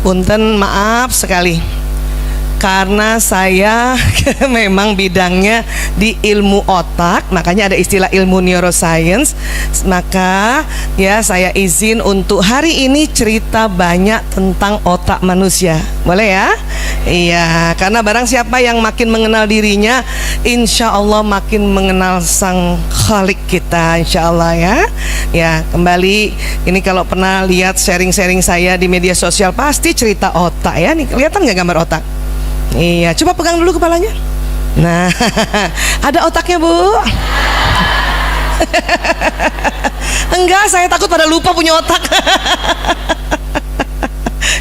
Punten, maaf sekali karena saya memang bidangnya di ilmu otak, makanya ada istilah ilmu neuroscience. Maka ya saya izin untuk hari ini cerita banyak tentang otak manusia. Boleh ya? Iya, karena barang siapa yang makin mengenal dirinya, insya Allah makin mengenal sang Khalik kita, insya Allah ya. Ya, kembali ini kalau pernah lihat sharing-sharing saya di media sosial pasti cerita otak ya. Nih kelihatan nggak gambar otak? Iya, coba pegang dulu kepalanya. Nah, ada otaknya, Bu. Enggak, saya takut pada lupa punya otak.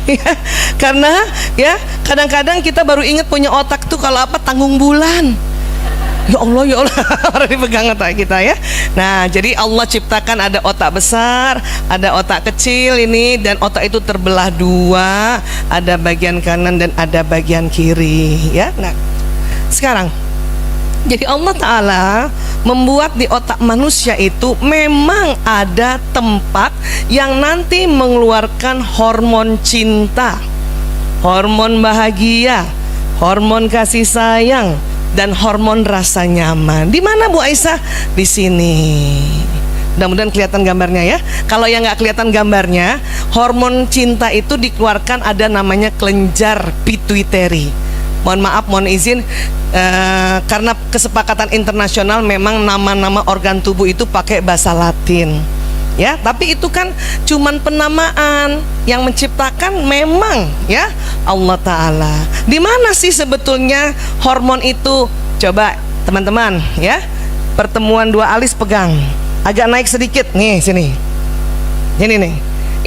Ya, karena ya kadang-kadang kita baru ingat punya otak tuh kalau apa, tanggung bulan. Ya Allah, ya Allah, harus dipegang otak kita ya. Nah, jadi Allah ciptakan ada otak besar, ada otak kecil ini, dan otak itu terbelah dua, ada bagian kanan dan ada bagian kiri ya. Nah, sekarang jadi Allah Ta'ala membuat di otak manusia itu memang ada tempat yang nanti mengeluarkan hormon cinta, hormon bahagia, hormon kasih sayang, dan hormon rasa nyaman. Di mana Bu Aisyah? Di sini. Mudah-mudahan kelihatan gambarnya ya. Kalau yang nggak kelihatan gambarnya, hormon cinta itu dikeluarkan ada namanya kelenjar pituitary. Mohon maaf, mohon izin, karena kesepakatan internasional memang nama-nama organ tubuh itu pakai bahasa Latin. Ya, tapi itu kan cuman penamaan, yang menciptakan memang ya Allah Ta'ala. Di mana sih sebetulnya hormon itu? Coba teman-teman ya, pertemuan dua alis pegang, agak naik sedikit nih sini. Ini nih.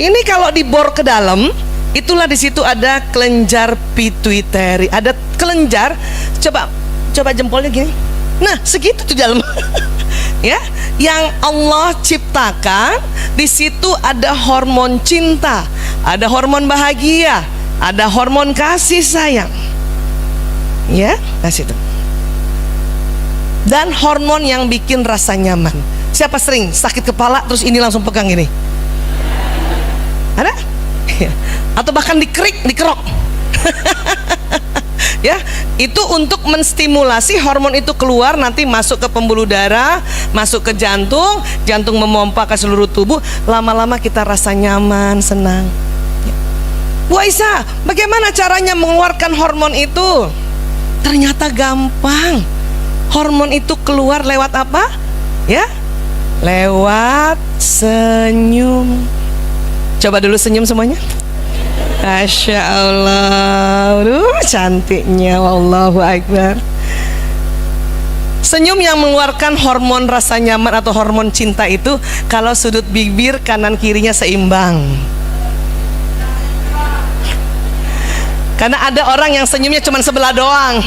Ini kalau dibor ke dalam, itulah di situ ada kelenjar pituitary, ada kelenjar. Coba jempolnya gini. Nah, segitu di dalam. Ya, yang Allah ciptakan di situ ada hormon cinta, ada hormon bahagia, ada hormon kasih sayang. Ya, nah situ. Dan hormon yang bikin rasa nyaman. Siapa sering sakit kepala terus ini langsung pegang ini? Ada? Atau bahkan dikerok. Ya, itu untuk menstimulasi hormon itu keluar, nanti masuk ke pembuluh darah, masuk ke jantung, jantung memompa ke seluruh tubuh, lama-lama kita rasa nyaman, senang. Ya. Bu Aisyah, bagaimana caranya mengeluarkan hormon itu? Ternyata gampang. Hormon itu keluar lewat apa? Ya, lewat senyum. Coba dulu senyum semuanya. Masya Allah, cantiknya, wallahu akbar. Senyum yang mengeluarkan hormon rasa nyaman atau hormon cinta itu kalau sudut bibir kanan kirinya seimbang. Karena ada orang yang senyumnya cuma sebelah doang.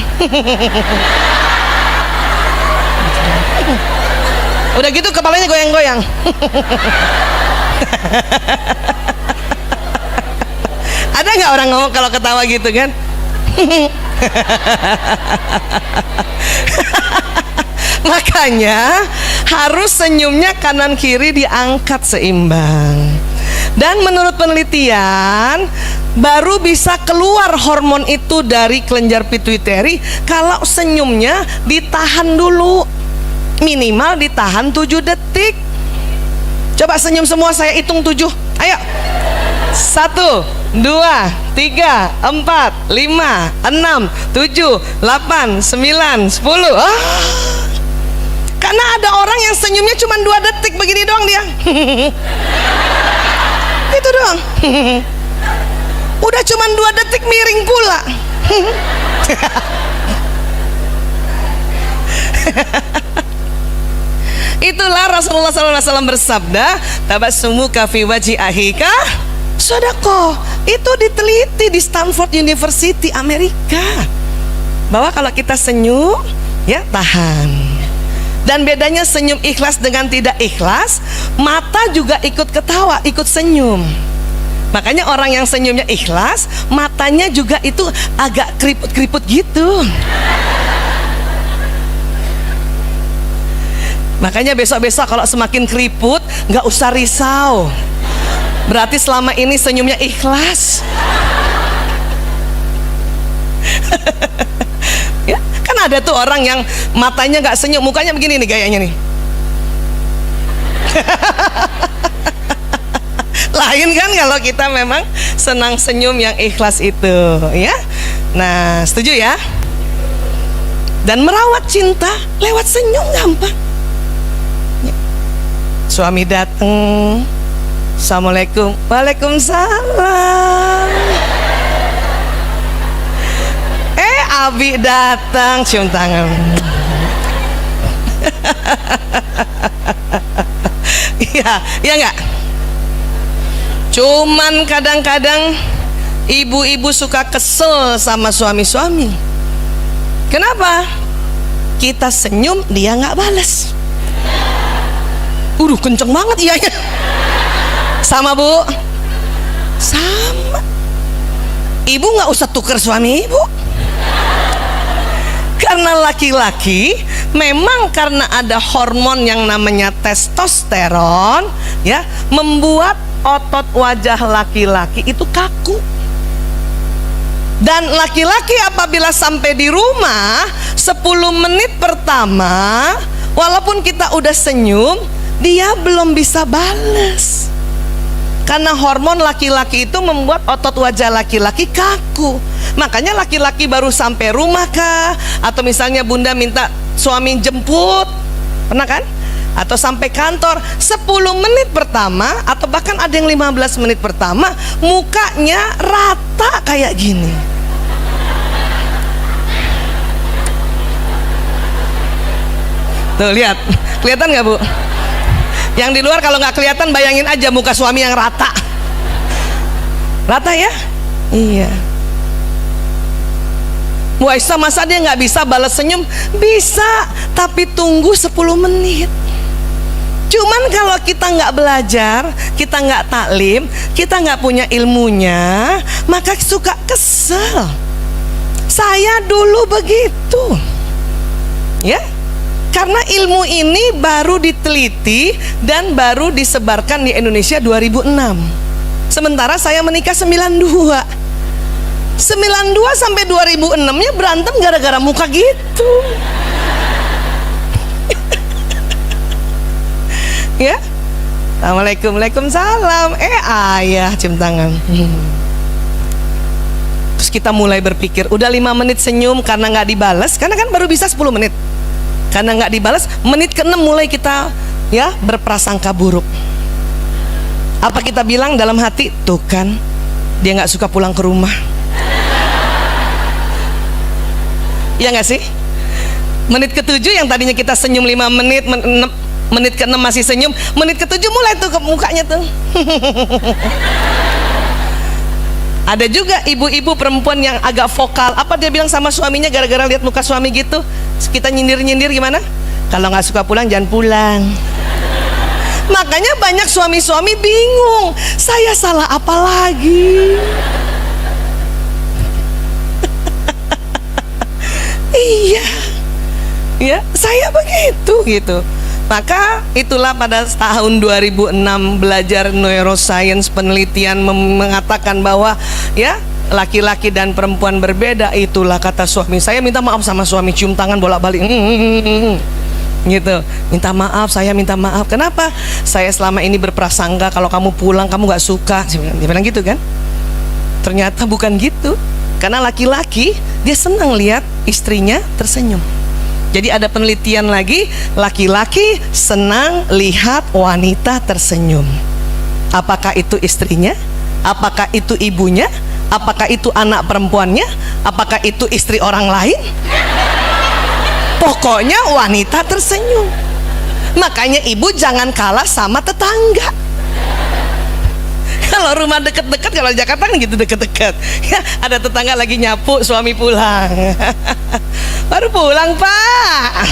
Udah gitu kepalanya goyang-goyang. Ada nggak orang ngomong kalau ketawa gitu kan? Makanya harus senyumnya kanan kiri diangkat seimbang. Dan menurut penelitian baru bisa keluar hormon itu dari kelenjar pituitary kalau senyumnya ditahan dulu, minimal ditahan 7 detik. Coba senyum semua, saya hitung 7. Ayo. 1, 2, 3, 4, 5, 6, 7, 8, 9, 10. Karena ada orang yang senyumnya cuma 2 detik begini doang dia. Itu doang. Udah cuma 2 detik miring pula. Itulah Rasulullah SAW bersabda, tabassumuka fi wajhi akhika sodako. Itu diteliti di Stanford University Amerika, bahwa kalau kita senyum ya tahan. Dan bedanya senyum ikhlas dengan tidak ikhlas, mata juga ikut ketawa, ikut senyum. Makanya orang yang senyumnya ikhlas, matanya juga itu agak keriput-keriput gitu. Makanya besok-besok kalau semakin keriput, nggak usah risau, berarti selama ini senyumnya ikhlas. Ya, kan ada tuh orang yang matanya nggak senyum, mukanya begini nih gayanya nih. Lain kan kalau kita memang senang senyum yang ikhlas itu, ya. Nah, setuju ya? Dan merawat cinta lewat senyum gampang. Ya. Suami datang, Assalamualaikum, Waalaikumsalam. Abi datang, cium tangan. Iya, iya nggak? Cuman kadang-kadang ibu-ibu suka kesel sama suami-suami. Kenapa? Kita senyum, dia nggak balas. Kenceng banget iyanya. Sama bu? Sama. Ibu nggak usah tuker suami ibu. Karena laki-laki memang karena ada hormon yang namanya testosteron, ya, membuat otot wajah laki-laki itu kaku. Dan laki-laki apabila sampai di rumah 10 menit pertama, walaupun kita udah senyum, dia belum bisa bales. Karena hormon laki-laki itu membuat otot wajah laki-laki kaku. Makanya laki-laki baru sampai rumah kah, atau misalnya bunda minta suami jemput, pernah kan? Atau sampai kantor 10 menit pertama, atau bahkan ada yang 15 menit pertama, mukanya rata kayak gini. Tuh lihat, kelihatan nggak bu? Yang di luar kalau nggak kelihatan, bayangin aja muka suami yang rata. Rata ya? Iya. Bu Aisyah, masa dia nggak bisa balas senyum? Bisa, tapi tunggu 10 menit. Cuman kalau kita nggak belajar, kita nggak taklim, kita nggak punya ilmunya, maka suka kesel. Saya dulu begitu, ya. Karena ilmu ini baru diteliti dan baru disebarkan di Indonesia 2006. Sementara saya menikah 92. 92 sampai 2006-nya berantem gara-gara muka gitu. Ya. Assalamualaikum, Waalaikumsalam. Ayah cium tangan. Terus kita mulai berpikir, udah 5 menit senyum karena nggak dibalas, karena kan baru bisa 10 menit. Karena nggak dibalas, menit ke-6 mulai kita ya berprasangka buruk. Apa kita bilang dalam hati, tuh kan dia nggak suka pulang ke rumah. Iya nggak sih? Menit ke-7 yang tadinya kita senyum 5 menit, menit ke-6 masih senyum, menit ke-7 mulai tuh ke mukanya tuh. Ada juga ibu-ibu perempuan yang agak vokal. Apa dia bilang sama suaminya gara-gara lihat muka suami gitu? Kita nyindir-nyindir gimana? Kalau nggak suka pulang, jangan pulang. Makanya banyak suami-suami bingung, saya salah apa lagi? Iya, ya saya begitu gitu. Maka itulah pada tahun 2006 belajar neuroscience, penelitian mengatakan bahwa ya laki-laki dan perempuan berbeda. Itulah kata suami, saya minta maaf sama suami, cium tangan bolak-balik gitu, minta maaf, saya minta maaf. Kenapa? Saya selama ini berprasangka kalau kamu pulang kamu gak suka. Dia bilang gitu kan. Ternyata bukan gitu. Karena laki-laki dia senang lihat istrinya tersenyum. Jadi ada penelitian lagi, laki-laki senang lihat wanita tersenyum. Apakah itu istrinya? Apakah itu ibunya? Apakah itu anak perempuannya? Apakah itu istri orang lain? Pokoknya wanita tersenyum. Makanya ibu jangan kalah sama tetangga. Kalau rumah deket-deket, kalau Jakarta kan gitu deket-deket ya, ada tetangga lagi nyapu, suami pulang. Baru pulang pak.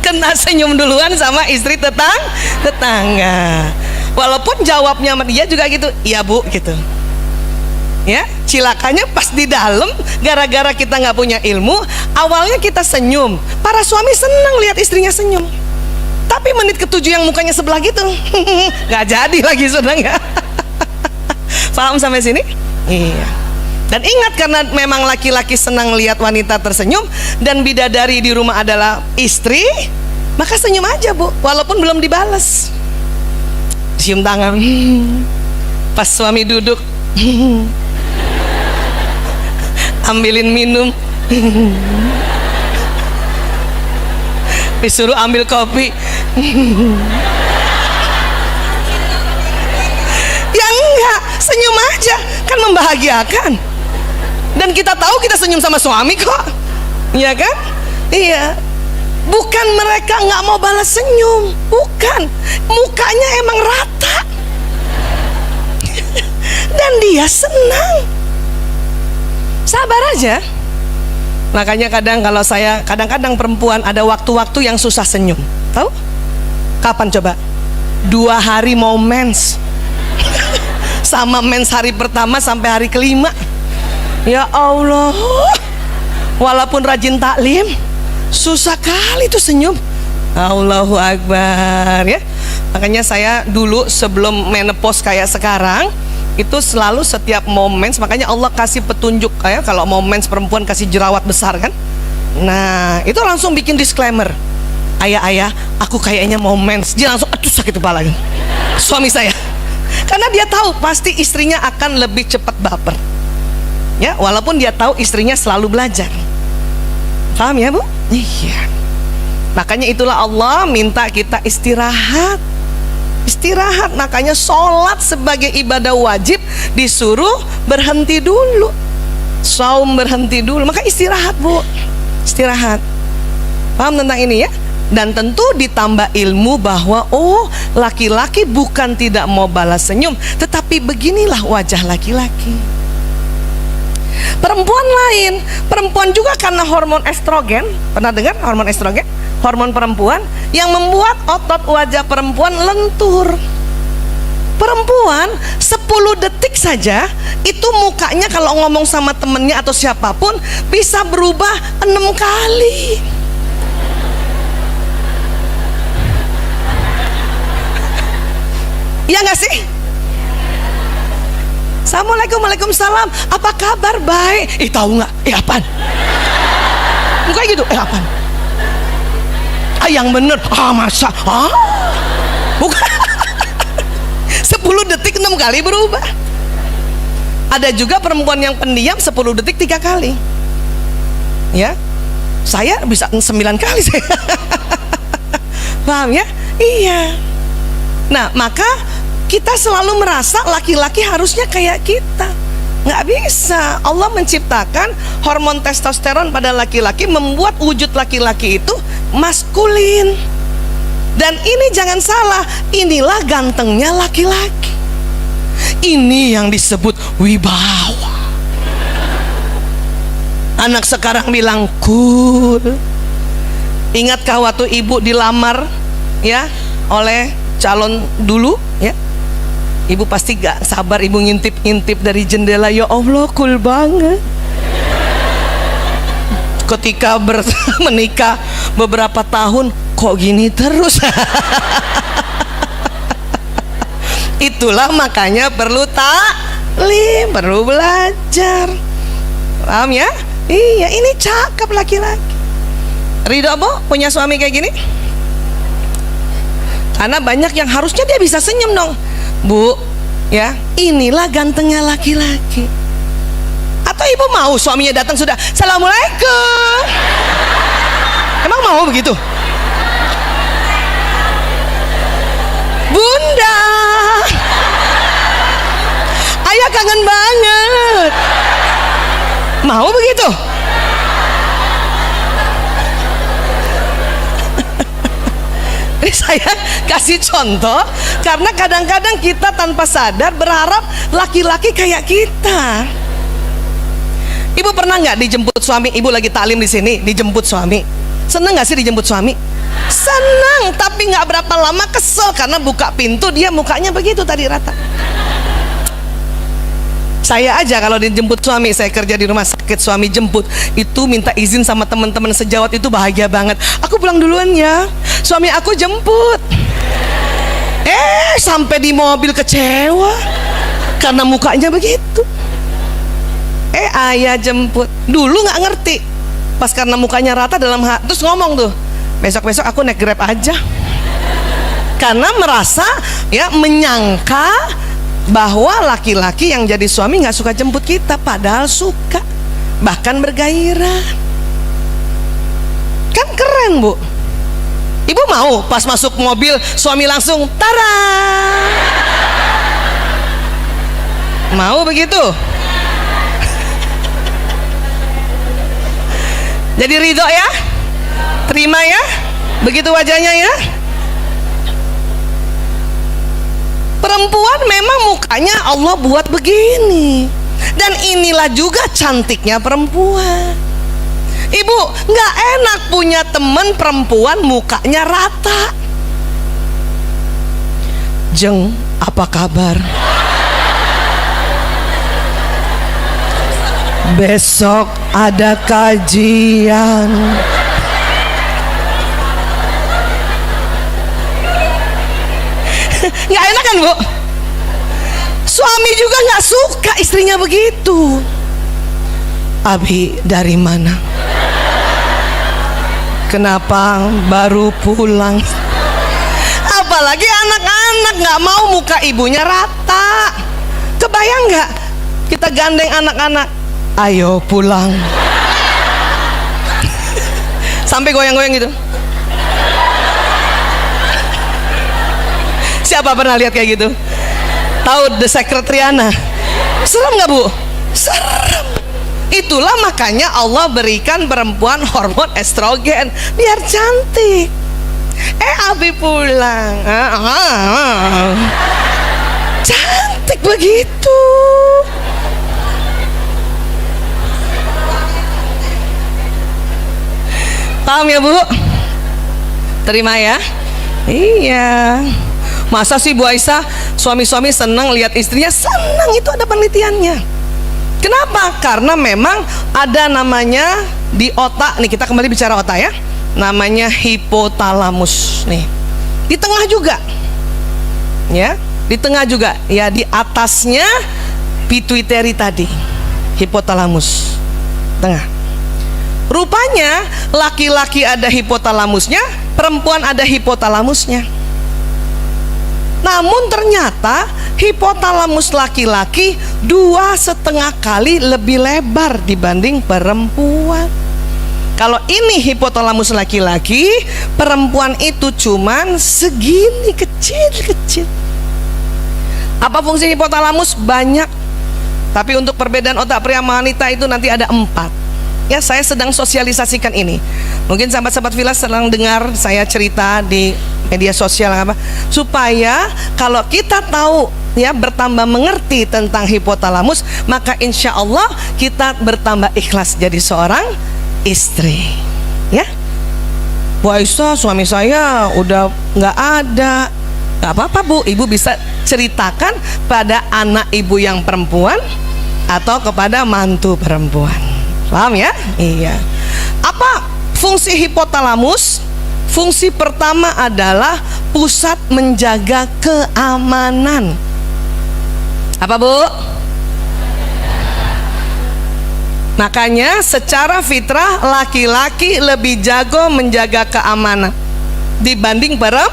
Kena senyum duluan sama istri tetangga. Walaupun jawabnya sama dia juga gitu, iya bu gitu. Ya, cilakanya pas di dalam, gara-gara kita nggak punya ilmu, awalnya kita senyum, para suami senang lihat istrinya senyum. Tapi menit ke-7 yang mukanya sebelah gitu, nggak jadi lagi saudara. Paham sampai sini? Iya. Dan ingat, karena memang laki-laki senang lihat wanita tersenyum dan bidadari di rumah adalah istri, maka senyum aja Bu, walaupun belum dibales. Cium tangan. Pas suami duduk, ambilin minum. Disuruh ambil kopi. Ya enggak, senyum aja, kan membahagiakan. Dan kita tahu kita senyum sama suami kok, iya kan? Iya. Bukan mereka nggak mau balas senyum, bukan. Mukanya emang rata. Dan dia senang. Sabar aja. Makanya kadang-kadang perempuan ada waktu-waktu yang susah senyum. Tahu? Kapan coba? 2 hari mau mens. Sama mens hari pertama sampai hari kelima. Ya Allah. Walaupun rajin taklim, susah kali tuh senyum. Allahu Akbar ya. Makanya saya dulu sebelum menopause kayak sekarang, itu selalu setiap moments, makanya Allah kasih petunjuk kayak kalau moments perempuan kasih jerawat besar kan. Nah, itu langsung bikin disclaimer. Ayah, aku kayaknya moments. Dia langsung aduh sakit kepala kan. Suami saya. Karena dia tahu pasti istrinya akan lebih cepat baper. Ya, walaupun dia tahu istrinya selalu belajar. Paham ya Bu? Iya. Makanya itulah Allah minta kita istirahat. Istirahat, makanya sholat sebagai ibadah wajib disuruh berhenti dulu. Saum berhenti dulu, maka istirahat Bu. Istirahat. Paham tentang ini ya? Dan tentu ditambah ilmu bahwa oh, laki-laki bukan tidak mau balas senyum, tetapi beginilah wajah laki-laki. Perempuan lain, perempuan juga karena hormon estrogen. Pernah dengar hormon estrogen? Hormon perempuan yang membuat otot wajah perempuan lentur. Perempuan 10 detik saja itu mukanya kalau ngomong sama temennya atau siapapun bisa berubah 6 kali. Iya gak sih? Assalamualaikum, waalaikumsalam. Apa kabar? Baik. Tahu nggak? Apaan? Mukanya gitu. Apaan? Yang bener. Masa? Bukan. 10 detik 6 kali berubah. Ada juga perempuan yang pendiam 10 detik 3 kali. Ya, saya bisa 9 kali saya. Paham ya? Iya. Nah, maka kita selalu merasa laki-laki harusnya kayak kita. Nggak bisa. Allah menciptakan hormon testosteron pada laki-laki, membuat wujud laki-laki itu maskulin. Dan ini jangan salah, inilah gantengnya laki-laki. Ini yang disebut wibawa. Anak sekarang bilang cool. Ingatkah waktu ibu dilamar ya oleh calon dulu ya? Ibu pasti gak sabar, ibu ngintip-ngintip dari jendela. Ya Allah, cool banget. Ketika menikah beberapa tahun, kok gini terus? Itulah makanya perlu taklim, perlu belajar. Paham ya? Iya, ini cakep laki-laki. Ridho Bu punya suami kayak gini? Karena banyak yang harusnya dia bisa senyum dong. Bu, ya, inilah gantengnya laki-laki. Atau ibu mau suaminya datang sudah Assalamualaikum? Emang mau begitu? Bunda, ayah kangen banget. Mau begitu? Ini saya kasih contoh karena kadang-kadang kita tanpa sadar berharap laki-laki kayak kita. Ibu pernah nggak dijemput suami? Ibu lagi taklim di sini, dijemput suami. Seneng nggak sih dijemput suami? Seneng, tapi nggak berapa lama kesel karena buka pintu dia mukanya begitu tadi rata. Saya aja kalau dijemput suami, saya kerja di rumah sakit, suami jemput, itu minta izin sama teman-teman sejawat, itu bahagia banget. Aku pulang duluan ya, suami aku jemput. Sampai di mobil kecewa. karena mukanya begitu. Ayah jemput. Dulu nggak ngerti, pas karena mukanya rata dalam terus ngomong tuh, besok-besok aku naik Grab aja. Karena merasa ya, menyangka bahwa laki-laki yang jadi suami nggak suka jemput kita, padahal suka, bahkan bergairah. Kan keren, Bu. Ibu mau pas masuk mobil suami langsung tara? Mau begitu? Jadi ridho ya? Terima ya? Begitu wajahnya ya? Perempuan memang mukanya Allah buat begini. Dan inilah juga cantiknya perempuan. Ibu, nggak enak punya temen perempuan mukanya rata. Jeng, apa kabar? Besok ada kajian. Nggak enak kan, Bu? Suami juga nggak suka istrinya begitu. Abi dari mana? Kenapa baru pulang? Apalagi anak-anak nggak mau muka ibunya rata. Kebayang nggak? Kita gandeng anak-anak, ayo pulang. Sampai goyang-goyang gitu. Siapa pernah lihat kayak gitu? Tahu The Secretariana? Serem nggak, Bu? Serem. Itulah makanya Allah berikan perempuan hormon estrogen biar cantik. Abi pulang. Cantik begitu. Paham ya, Bu? Terima ya? Iya. Masa sih Bu Aisyah suami-suami senang lihat istrinya? Senang, itu ada penelitiannya. Kenapa? Karena memang ada namanya di otak. Nih kita kembali bicara otak ya. Namanya hipotalamus nih. Di tengah juga. Ya, di tengah juga. Ya, di atasnya pituitary tadi. Hipotalamus. Tengah. Rupanya laki-laki ada hipotalamusnya, perempuan ada hipotalamusnya. Namun ternyata hipotalamus laki-laki 2,5 kali lebih lebar dibanding perempuan. Kalau ini hipotalamus laki-laki, perempuan itu cuman segini, kecil-kecil. Apa fungsi hipotalamus? Banyak. Tapi untuk perbedaan otak pria sama wanita itu nanti ada 4. Ya, saya sedang sosialisasikan ini. Mungkin sahabat-sahabat Filas sedang dengar saya cerita di media sosial apa, supaya kalau kita tahu ya, bertambah mengerti tentang hipotalamus, maka insya Allah kita bertambah ikhlas jadi seorang istri. Ya, Bu Aisyah suami saya udah nggak ada. Nggak apa-apa, Bu, ibu bisa ceritakan pada anak ibu yang perempuan atau kepada mantu perempuan. Paham ya? Iya. Apa fungsi hipotalamus? Fungsi pertama adalah pusat menjaga keamanan. Apa, Bu? Makanya secara fitrah laki-laki lebih jago menjaga keamanan dibanding perempuan.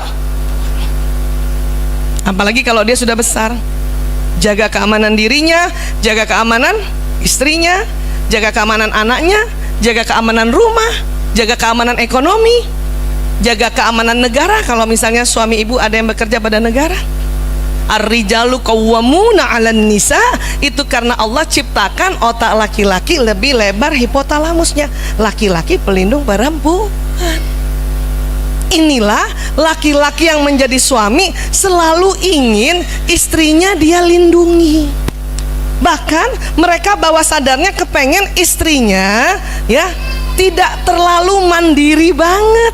Apalagi kalau dia sudah besar. Jaga keamanan dirinya, jaga keamanan istrinya, jaga keamanan anaknya, jaga keamanan rumah, jaga keamanan ekonomi, jaga keamanan negara. Kalau misalnya suami ibu ada yang bekerja pada negara, ar-rijalu qawwamuna 'alan nisa, itu karena Allah ciptakan otak laki-laki lebih lebar hipotalamusnya. Laki-laki pelindung perempuan. Inilah laki-laki yang menjadi suami selalu ingin istrinya dia lindungi. Bahkan mereka bawah sadarnya kepengen istrinya ya tidak terlalu mandiri banget.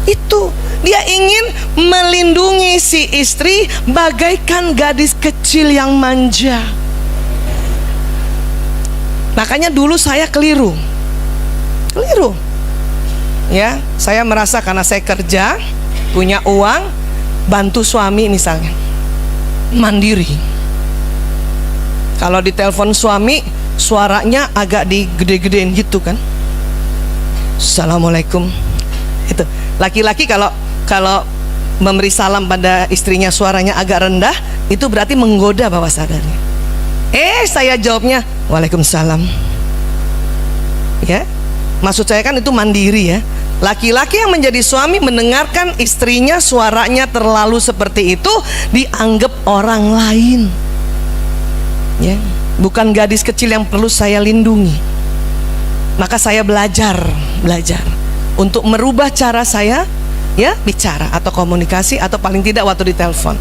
Itu dia ingin melindungi si istri bagaikan gadis kecil yang manja. Makanya dulu saya keliru. Ya, saya merasa karena saya kerja, punya uang, bantu suami misalnya, mandiri. Kalau ditelepon suami, suaranya agak digede-gedein gitu kan. Assalamualaikum. Itu laki-laki kalau memberi salam pada istrinya suaranya agak rendah, itu berarti menggoda bawah sadarnya. Saya jawabnya Waalaikumsalam. Ya, maksud saya kan itu mandiri ya. Laki-laki yang menjadi suami mendengarkan istrinya suaranya terlalu seperti itu, dianggap orang lain. Ya, bukan gadis kecil yang perlu saya lindungi. Maka saya belajar untuk merubah cara saya ya bicara atau komunikasi, atau paling tidak waktu ditelepon.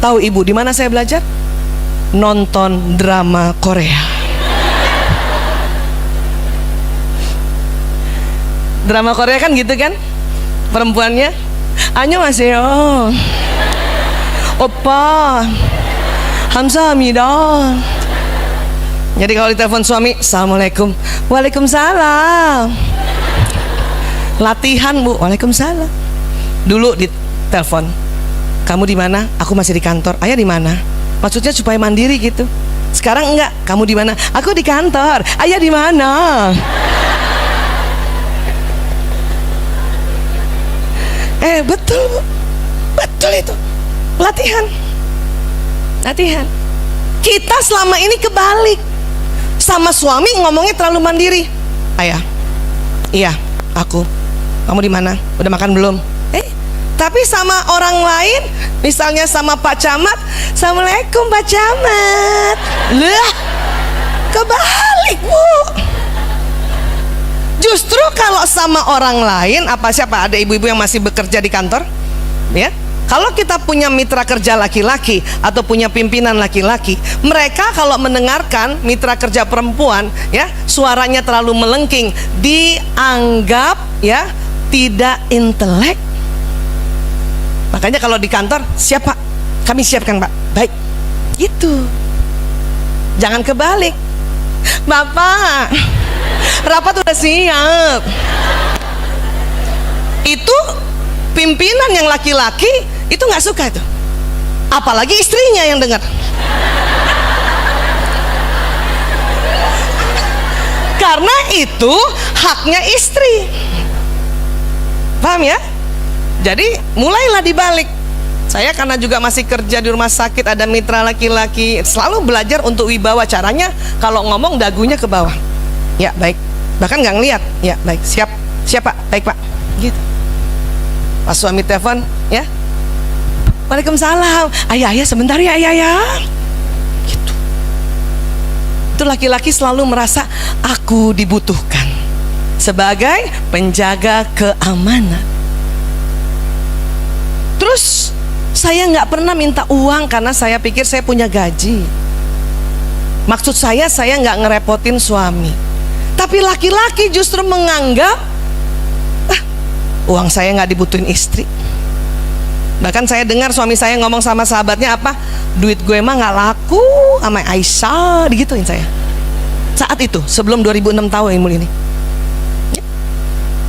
Tahu ibu di mana saya belajar? Nonton drama Korea. Drama Korea kan gitu kan, perempuannya annyeonghaseyo, oppa, 감사합니다. Jadi kalau ditelepon suami, Assalamualaikum, Waalaikumsalam. Latihan bu, Waalaikumsalam. Dulu ditelepon, kamu di mana? Aku masih di kantor. Ayah di mana? Maksudnya supaya mandiri gitu. Sekarang enggak, kamu di mana? Aku di kantor. Ayah di mana? Betul bu, betul itu. Latihan. Kita selama ini kebalik. Sama suami ngomongnya terlalu mandiri. Ayah, iya, aku. Kamu di mana? Udah makan belum? Tapi sama orang lain, misalnya sama Pak Camat, Assalamualaikum Pak Camat. Lah, kebalik bu. Justru kalau sama orang lain, siapa ada ibu-ibu yang masih bekerja di kantor, ya? Kalau kita punya mitra kerja laki-laki atau punya pimpinan laki-laki, mereka kalau mendengarkan mitra kerja perempuan, ya, suaranya terlalu melengking, dianggap ya tidak intelek. Makanya kalau di kantor, siap Pak, kami siapkan Pak, baik, gitu. Jangan kebalik, Bapak, rapat udah siap. Itu pimpinan yang laki-laki itu nggak suka itu, apalagi istrinya yang dengar. Karena itu haknya istri, paham ya? Jadi mulailah dibalik. Saya karena juga masih kerja di rumah sakit, ada mitra laki-laki, selalu belajar untuk wibawa. Caranya kalau ngomong dagunya ke bawah. Ya baik, bahkan nggak ngeliat. Ya baik, siap Pak, baik Pak, gitu. Pas suami telepon, ya, Waalaikumsalam. Ayah sebentar ya ayah. Gitu. Itu laki-laki selalu merasa aku dibutuhkan sebagai penjaga keamanan. Terus saya nggak pernah minta uang karena saya pikir saya punya gaji. Maksud saya nggak ngerepotin suami. Tapi laki-laki justru menganggap uang saya nggak dibutuhin istri. Bahkan saya dengar suami saya ngomong sama sahabatnya apa, duit gue mah nggak laku sama Aisyah, digituin saya. Saat itu sebelum 2006 tahun ini.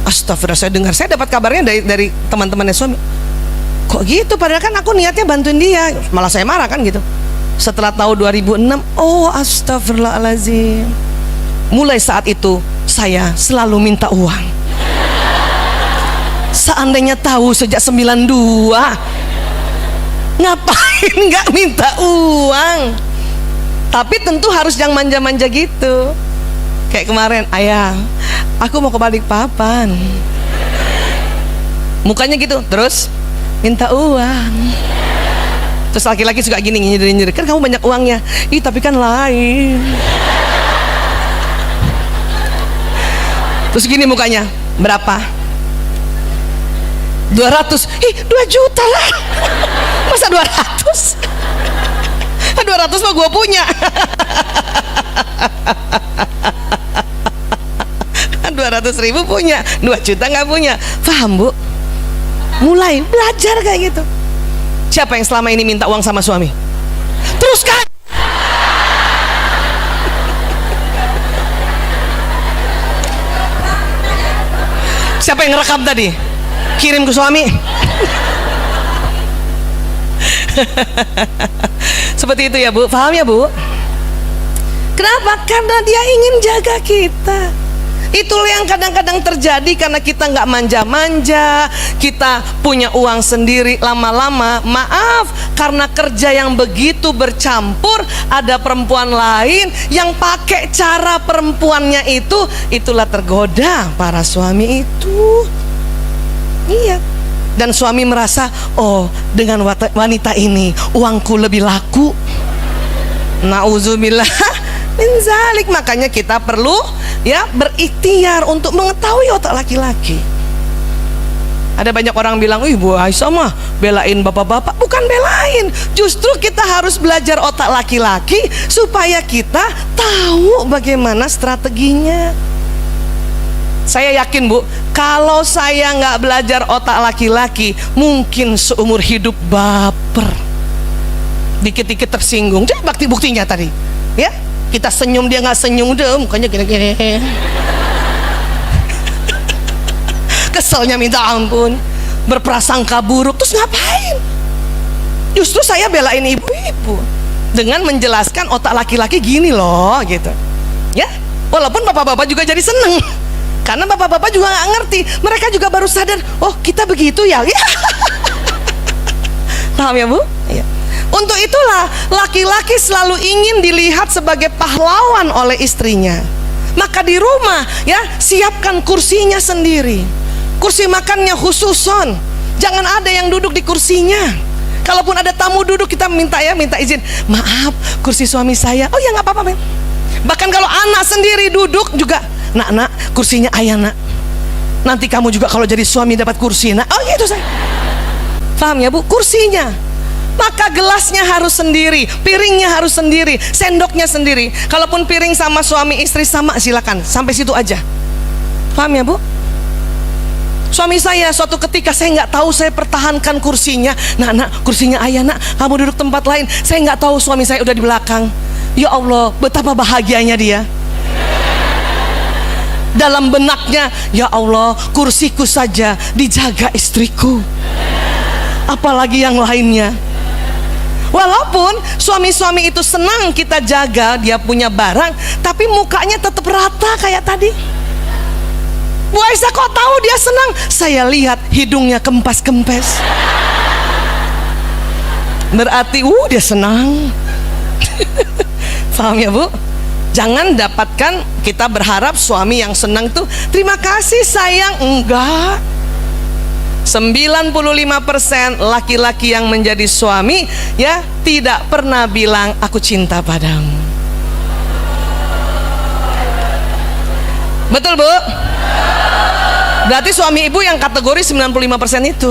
Astagfirullah, saya dengar, saya dapat kabarnya dari teman-temannya suami. Kok gitu? Padahal kan aku niatnya bantuin dia, malah saya marah kan gitu. Setelah tahu 2006, oh astagfirullahaladzim. Mulai saat itu saya selalu minta uang. Seandainya tahu sejak 92, ngapain nggak minta uang? Tapi tentu harus yang manja-manja gitu. Kayak kemarin, ayah, aku mau ke Balikpapan. Mukanya gitu, terus minta uang. Terus laki-laki suka gini, nyindir-nyindir, kan kamu banyak uangnya. Ih tapi kan lain. Terus gini mukanya, berapa? 200. Ih 2 juta lah. Masa 200? 200 mah gue punya. 200.000 punya, 2 juta nggak punya. Paham bu? Mulai belajar kayak gitu. Siapa yang selama ini minta uang sama suami? Teruskan. Siapa yang ngerekam tadi? Kirim ke suami. Seperti itu ya bu, paham ya bu? Kenapa? Karena dia ingin jaga kita. Itulah yang kadang-kadang terjadi karena kita nggak manja-manja, kita punya uang sendiri, lama-lama maaf, karena kerja yang begitu bercampur, ada perempuan lain yang pakai cara perempuannya itu, itulah tergoda para suami itu. Iya. Dan suami merasa, oh dengan wanita ini uangku lebih laku. Nauzubillah min zalik. Makanya kita perlu berikhtiar untuk mengetahui otak laki-laki. Ada banyak orang bilang, Bu Aisyah mah belain bapak-bapak. Bukan belain, justru kita harus belajar otak laki-laki supaya kita tahu bagaimana strateginya. Saya yakin Bu, kalau saya nggak belajar otak laki-laki, mungkin seumur hidup baper, dikit-dikit tersinggung. Jadi buktinya tadi, ya kita senyum dia nggak senyum, udah mukanya gini-gini. Keselnya minta ampun, berprasangka buruk. Terus ngapain? Justru saya belain ibu-ibu dengan menjelaskan otak laki-laki gini loh, gitu. Ya, walaupun bapak-bapak juga jadi seneng. Karena bapak-bapak juga nggak ngerti, mereka juga baru sadar, oh kita begitu ya. Paham ya Bu? Ya. Untuk itulah laki-laki selalu ingin dilihat sebagai pahlawan oleh istrinya. Maka di rumah siapkan kursinya sendiri, kursi makannya khususon. Jangan ada yang duduk di kursinya. Kalaupun ada tamu duduk, kita minta izin, maaf kursi suami saya. Oh ya nggak apa-apa. Bahkan kalau anak sendiri duduk juga, nak kursinya ayah nak, nanti kamu juga kalau jadi suami dapat kursi nak. Oh gitu saya. Paham ya Bu? Kursinya, maka gelasnya harus sendiri, piringnya harus sendiri, sendoknya sendiri. Kalaupun piring sama suami istri sama, silakan sampai situ aja. Paham ya Bu? Suami saya suatu ketika, saya nggak tahu, saya pertahankan kursinya. Nak kursinya ayah nak, kamu duduk tempat lain. Saya nggak tahu suami saya udah di belakang. Ya Allah, betapa bahagianya dia. Dalam benaknya, ya Allah, kursiku saja dijaga istriku, apalagi yang lainnya. Walaupun suami-suami itu senang kita jaga dia punya barang, tapi mukanya tetap rata kayak tadi. Bu Aisyah kok tahu dia senang? Saya lihat hidungnya kempes-kempes. Berarti dia senang. Paham ya Bu? Jangan dapatkan kita berharap suami yang senang tuh terima kasih sayang. Enggak. 95% laki-laki yang menjadi suami tidak pernah bilang aku cinta padamu. Betul Bu? Berarti suami ibu yang kategori 95% itu.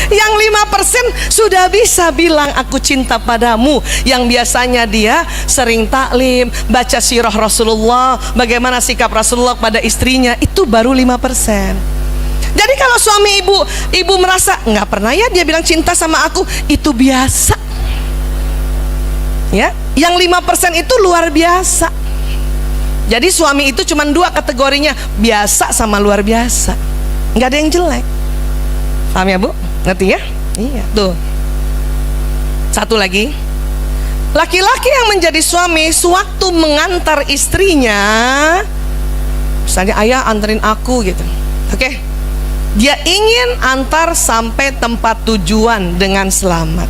Yang 5% sudah bisa bilang aku cinta padamu, yang biasanya dia sering taklim, baca sirah Rasulullah, bagaimana sikap Rasulullah pada istrinya, itu baru 5%. Jadi kalau suami ibu merasa nggak pernah dia bilang cinta sama aku, itu biasa. Ya, yang 5% itu luar biasa. Jadi suami itu cuma 2 kategorinya, biasa sama luar biasa, nggak ada yang jelek. Paham ya Bu? Ngerti ya? Iya. Tuh. Satu lagi, laki-laki yang menjadi suami sewaktu mengantar istrinya, misalnya ayah anterin aku gitu, oke? Dia ingin antar sampai tempat tujuan dengan selamat.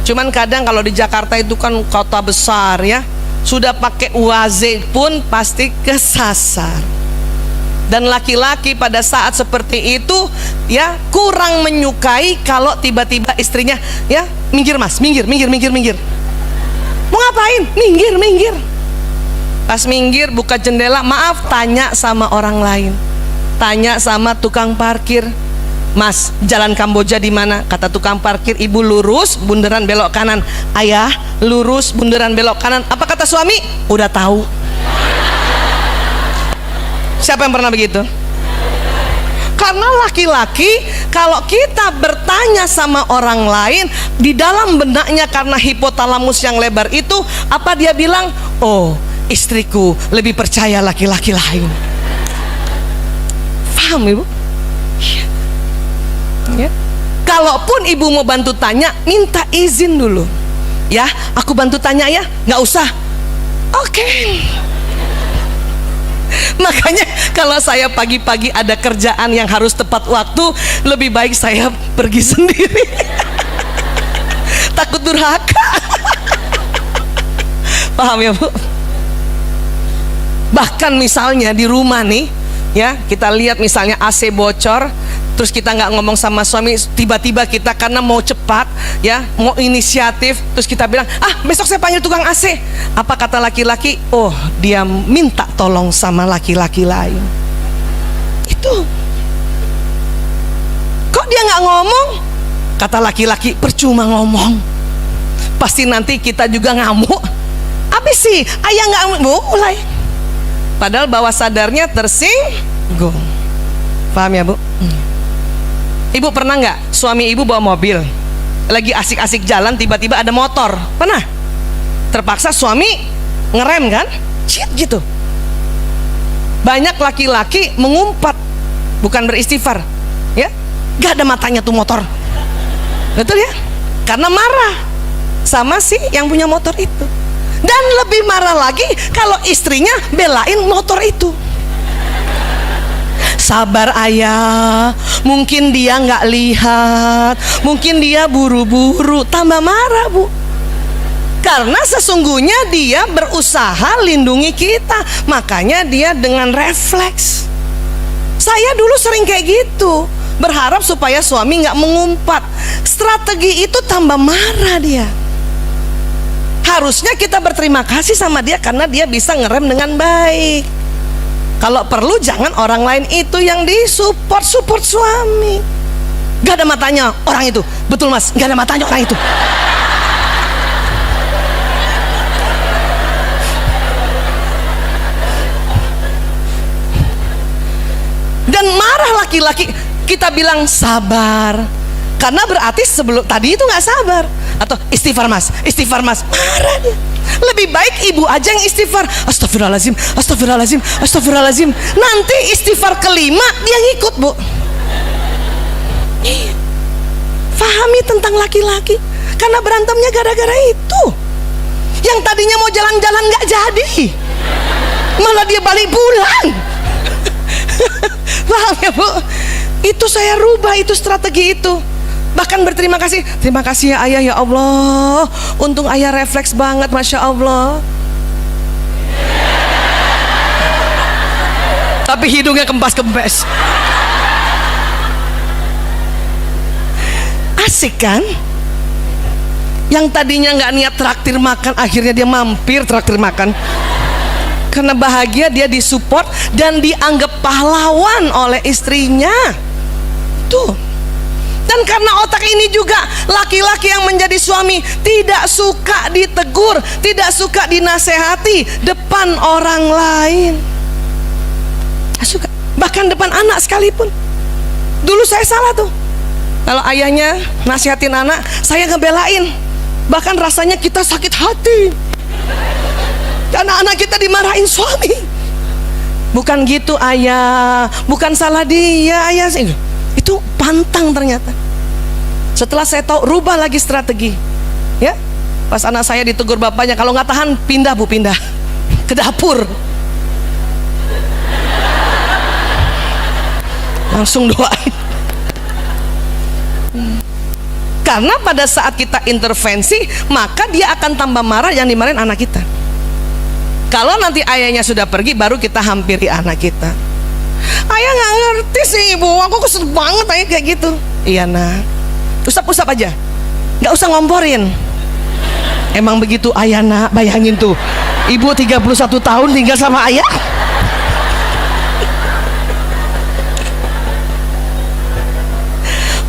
Cuman kadang kalau di Jakarta itu kan kota besar ya, sudah pakai UAZ pun pasti kesasar. Dan laki-laki pada saat seperti itu kurang menyukai kalau tiba-tiba istrinya minggir mas, minggir. Mau ngapain? Minggir. Pas minggir buka jendela, maaf, tanya sama orang lain, tanya sama tukang parkir, mas jalan Kamboja di mana? Kata tukang parkir, ibu lurus bundaran belok kanan. Ayah lurus bundaran belok kanan. Apa kata suami? Udah tahu. Siapa yang pernah begitu? Karena laki-laki, kalau kita bertanya sama orang lain, di dalam benaknya karena hipotalamus yang lebar itu, apa dia bilang? Oh, istriku lebih percaya laki-laki lain. Paham Ibu? Ya. Kalaupun ibu mau bantu tanya, minta izin dulu. Ya, aku bantu tanya ya. Nggak usah. Oke. Makanya kalau saya pagi-pagi ada kerjaan yang harus tepat waktu, lebih baik saya pergi sendiri. Takut durhaka. Paham ya Bu? Bahkan misalnya di rumah nih, ya kita lihat misalnya AC bocor, terus kita nggak ngomong sama suami, tiba-tiba kita karena mau cepat, ya mau inisiatif, terus kita bilang, besok saya panggil tukang AC. Apa kata laki-laki? Oh, dia minta tolong sama laki-laki lain. Itu. Kok dia nggak ngomong? Kata laki-laki, percuma ngomong, pasti nanti kita juga ngamuk. Habis sih, ayah nggak mulai. Padahal bawah sadarnya tersinggung. Paham ya Bu? Ibu pernah nggak suami ibu bawa mobil, lagi asik-asik jalan, tiba-tiba ada motor? Pernah? Terpaksa suami ngerem kan? Shit gitu. Banyak laki-laki mengumpat, bukan beristighfar, ya? Gak ada matanya tuh motor. Betul ya? Karena marah sama si yang punya motor itu. Dan lebih marah lagi kalau istrinya belain motor itu. Sabar ayah, mungkin dia nggak lihat, mungkin dia buru-buru. Tambah marah Bu, karena sesungguhnya dia berusaha lindungi kita, makanya dia dengan refleks. Saya dulu sering kayak gitu, berharap supaya suami nggak mengumpat. Strategi itu tambah marah dia. Harusnya kita berterima kasih sama dia karena dia bisa ngerem dengan baik. Kalau perlu jangan orang lain itu yang support suami. Gak ada matanya orang itu. Betul Mas, gak ada matanya orang itu. Dan marah laki-laki, kita bilang sabar, karena berarti sebelum tadi itu nggak sabar. Atau istighfar mas, marah dia. Lebih baik ibu aja yang istighfar, astagfirullahaladzim, astagfirullahaladzim, astagfirullahaladzim. Nanti istighfar kelima dia ngikut Bu. Fahami tentang laki-laki, karena berantemnya gara-gara itu. Yang tadinya mau jalan-jalan nggak jadi, malah dia balik pulang. Paham ya Bu? Itu saya rubah, itu strategi itu. Bahkan berterima kasih, terima kasih ya ayah, ya Allah, untung ayah refleks banget, masya Allah. Tapi hidungnya kempes-kempes. Asik kan? Yang tadinya nggak niat traktir makan, akhirnya dia mampir traktir makan. Karena bahagia dia disupport dan dianggap pahlawan oleh istrinya. Tuh. Dan karena otak ini juga, laki-laki yang menjadi suami tidak suka ditegur, tidak suka dinasehati depan orang lain. Tidak suka, bahkan depan anak sekalipun. Dulu saya salah tuh. Kalau ayahnya nasihatin anak, saya ngebelain. Bahkan rasanya kita sakit hati. Anak-anak kita dimarahin suami. Bukan gitu ayah, bukan salah dia ayah. Itu pantang ternyata. Setelah saya tahu, rubah lagi strategi. Ya, pas anak saya ditegur bapaknya, kalau nggak tahan pindah Bu, pindah ke dapur. Langsung doain. Karena pada saat kita intervensi, maka dia akan tambah marah yang dimarahin anak kita. Kalau nanti ayahnya sudah pergi, baru kita hampiri anak kita. Ayah nggak ngerti sih ibu, aku kesel banget ayah kayak gitu. Iya nak, usap-usap aja, nggak usah ngomporin. Emang begitu ayah nak, bayangin tuh, ibu 31 tahun tinggal sama ayah.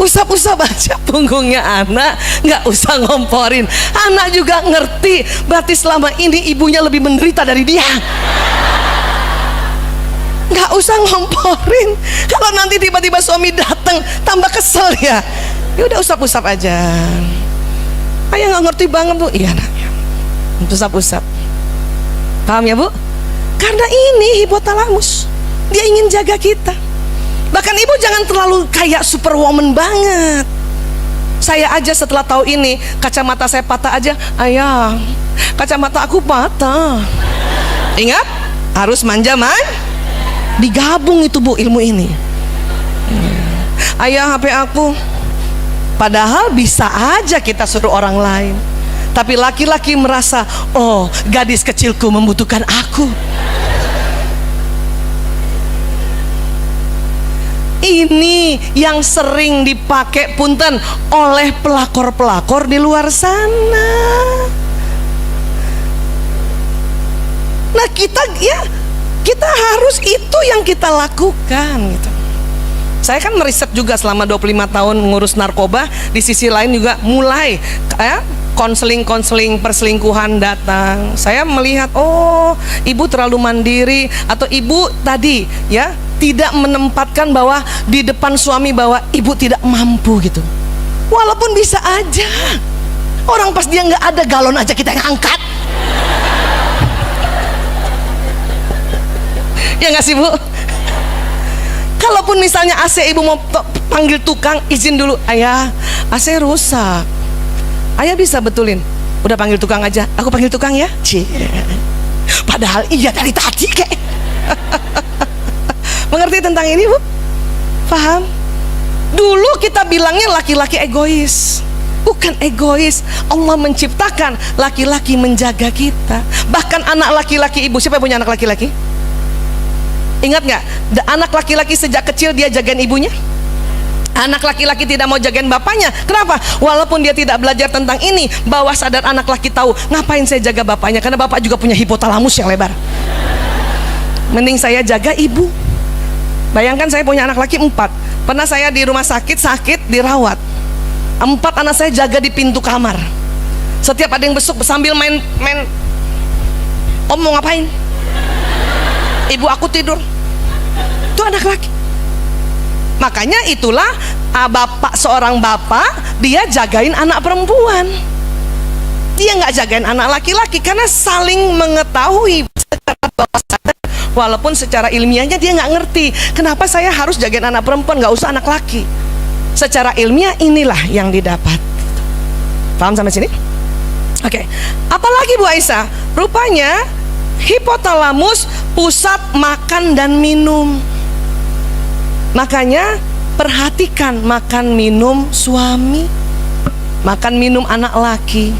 Usap-usap aja punggungnya anak, nggak usah ngomporin. Anak juga ngerti, berarti selama ini ibunya lebih menderita dari dia. Nggak usah ngomporin. Kalau nanti tiba-tiba suami datang tambah kesel ya udah usap-usap aja. Ayah nggak ngerti banget tuh. Iya anaknya, usap-usap. Paham ya Bu? Karena ini hipotalamus, dia ingin jaga kita. Bahkan ibu jangan terlalu kayak superwoman banget. Saya aja setelah tahu ini, kacamata saya patah aja, ayah, kacamata aku patah. Ingat, harus manja digabung itu Bu, ilmu ini. Ayah, HP aku. Padahal bisa aja kita suruh orang lain, tapi laki-laki merasa, oh, gadis kecilku membutuhkan aku. Ini yang sering dipakai punten oleh pelakor-pelakor di luar sana. Nah, kita harus itu yang kita lakukan gitu. Saya kan meriset juga selama 25 tahun ngurus narkoba. Di sisi lain juga mulai konseling perselingkuhan datang. Saya melihat, oh, ibu terlalu mandiri, atau ibu tadi ya tidak menempatkan bahwa di depan suami bahwa ibu tidak mampu gitu. Walaupun bisa aja orang pas dia nggak ada galon aja kita yang angkat. Ya nggak sih Bu? Kalaupun misalnya AC ibu mau panggil tukang, izin dulu, ayah, AC rusak. Ayah bisa betulin. Udah panggil tukang aja. Aku panggil tukang ya. Cie. Padahal iya dari tadi kayak. Mengerti tentang ini Bu? Paham? Dulu kita bilangnya laki-laki egois. Bukan egois. Allah menciptakan laki-laki menjaga kita. Bahkan anak laki-laki ibu. Siapa yang punya anak laki-laki? Ingat gak? Anak laki-laki sejak kecil dia jagain ibunya. Anak laki-laki tidak mau jagain bapaknya. Kenapa? Walaupun dia tidak belajar tentang ini, bawah sadar anak laki tahu, ngapain saya jaga bapaknya? Karena bapak juga punya hipotalamus yang lebar. Mending saya jaga ibu. Bayangkan saya punya anak laki 4. Pernah saya di rumah sakit dirawat. 4 anak saya jaga di pintu kamar. Setiap ada yang besuk sambil main. Om mau ngapain? Ibu aku tidur. Itu anak laki. Makanya itulah seorang bapak, dia jagain anak perempuan. Dia nggak jagain anak laki-laki karena saling mengetahui secara bawah sadar. Walaupun secara ilmiahnya dia nggak ngerti kenapa saya harus jagain anak perempuan, nggak usah anak laki. Secara ilmiah inilah yang didapat. Paham sampai sini? Oke. Apalagi Bu Aisyah? Rupanya hipotalamus pusat makan dan minum. Makanya perhatikan makan minum suami, makan minum anak laki.